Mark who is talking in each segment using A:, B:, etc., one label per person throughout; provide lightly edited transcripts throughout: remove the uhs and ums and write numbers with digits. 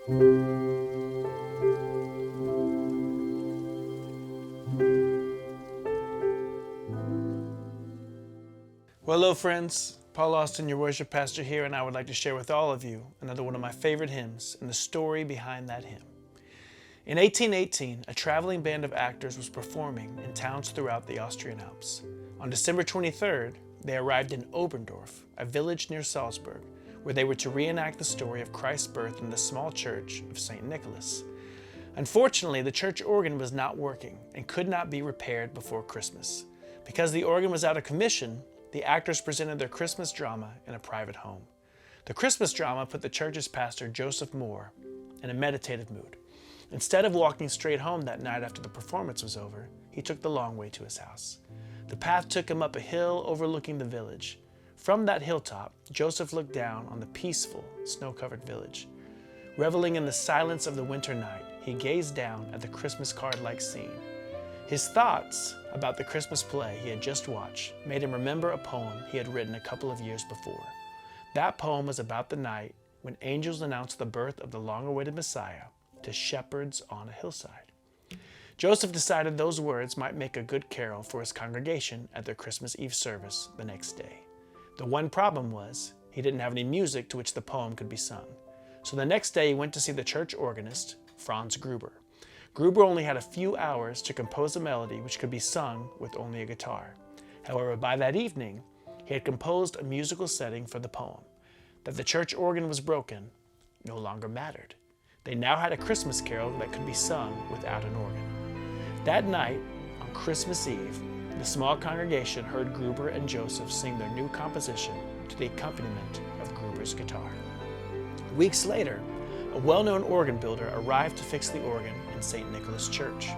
A: Well, hello friends, Paul Austin, your worship pastor here, and I would like to share with all of you another one of my favorite hymns and the story behind that hymn. In 1818, a traveling band of actors was performing in towns throughout the Austrian Alps. On December 23rd, they arrived in Oberndorf, a village near Salzburg, where they were to reenact the story of Christ's birth in the small church of St. Nicholas. Unfortunately, the church organ was not working and could not be repaired before Christmas. Because the organ was out of commission, the actors presented their Christmas drama in a private home. The Christmas drama put the church's pastor, Joseph Mohr, in a meditative mood. Instead of walking straight home that night after the performance was over, he took the long way to his house. The path took him up a hill overlooking the village. From that hilltop, Joseph looked down on the peaceful, snow-covered village. Reveling in the silence of the winter night, he gazed down at the Christmas card-like scene. His thoughts about the Christmas play he had just watched made him remember a poem he had written a couple of years before. That poem was about the night when angels announced the birth of the long-awaited Messiah to shepherds on a hillside. Joseph decided those words might make a good carol for his congregation at their Christmas Eve service the next day. The one problem was he didn't have any music to which the poem could be sung. So the next day he went to see the church organist, Franz Gruber. Gruber only had a few hours to compose a melody which could be sung with only a guitar. However, by that evening, he had composed a musical setting for the poem. That the church organ was broken no longer mattered. They now had a Christmas carol that could be sung without an organ. That night, on Christmas Eve, the small congregation heard Gruber and Joseph sing their new composition to the accompaniment of Gruber's guitar. Weeks later, a well-known organ builder arrived to fix the organ in St. Nicholas Church.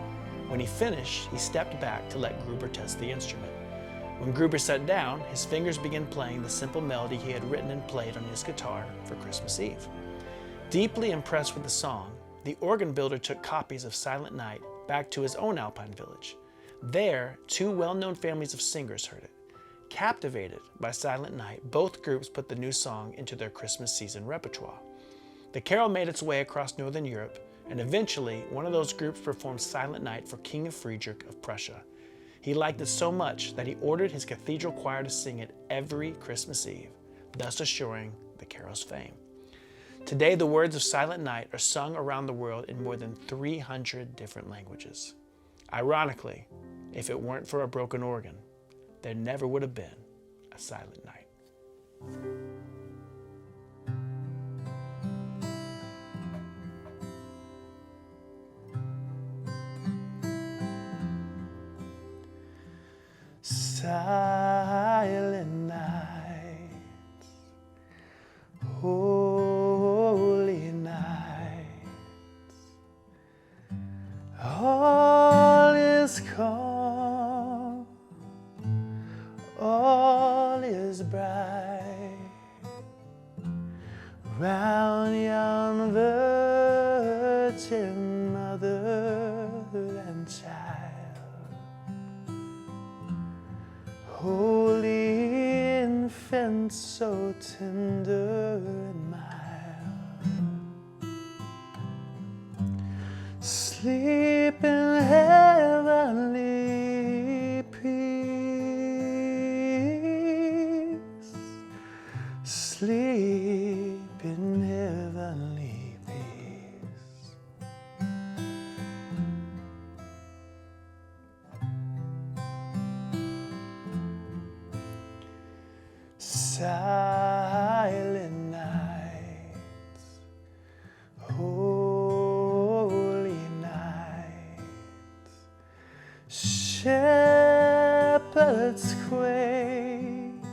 A: When he finished, he stepped back to let Gruber test the instrument. When Gruber sat down, his fingers began playing the simple melody he had written and played on his guitar for Christmas Eve. Deeply impressed with the song, the organ builder took copies of Silent Night back to his own Alpine village. There, two well-known families of singers heard it. Captivated by Silent Night, both groups put the new song into their Christmas season repertoire. The carol made its way across Northern Europe, and eventually one of those groups performed Silent Night for King Friedrich of Prussia. He liked it so much that he ordered his cathedral choir to sing it every Christmas Eve, thus assuring the carol's fame. Today, the words of Silent Night are sung around the world in more than 300 different languages. Ironically, if it weren't for a broken organ, there never would have been a Silent Night. Silent night, holy night, all is calm, all is bright, round yon virgin mother and child. Holy infant, so tender and mild, sleep in heavenly peace, sleep in heavenly peace. Silent nights, holy nights, shepherds quake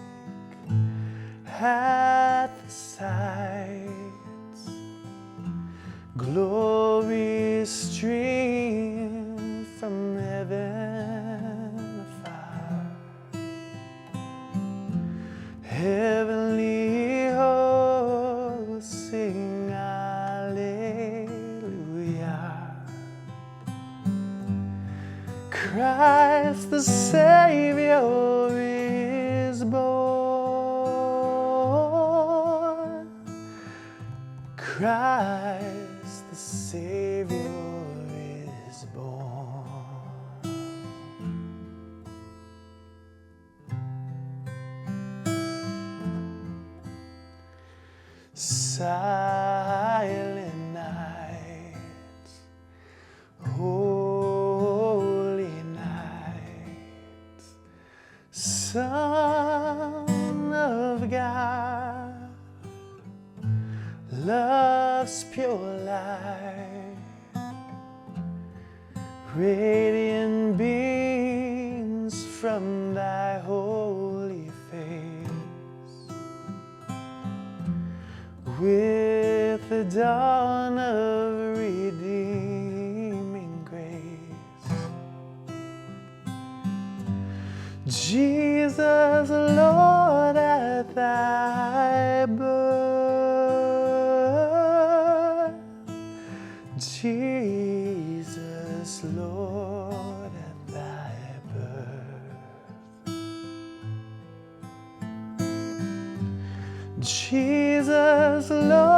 A: at the sights, glory stream from heaven afar. Heavenly hosts sing Alleluia. Christ the Savior is born. Christ Savior is born. Silent night, holy night, Son of God, love's pure light, radiant beams from thy holy face. With the dawn of redeeming grace, Jesus, Lord, at thy birth, Jesus, Lord, at thy birth, Jesus, Lord,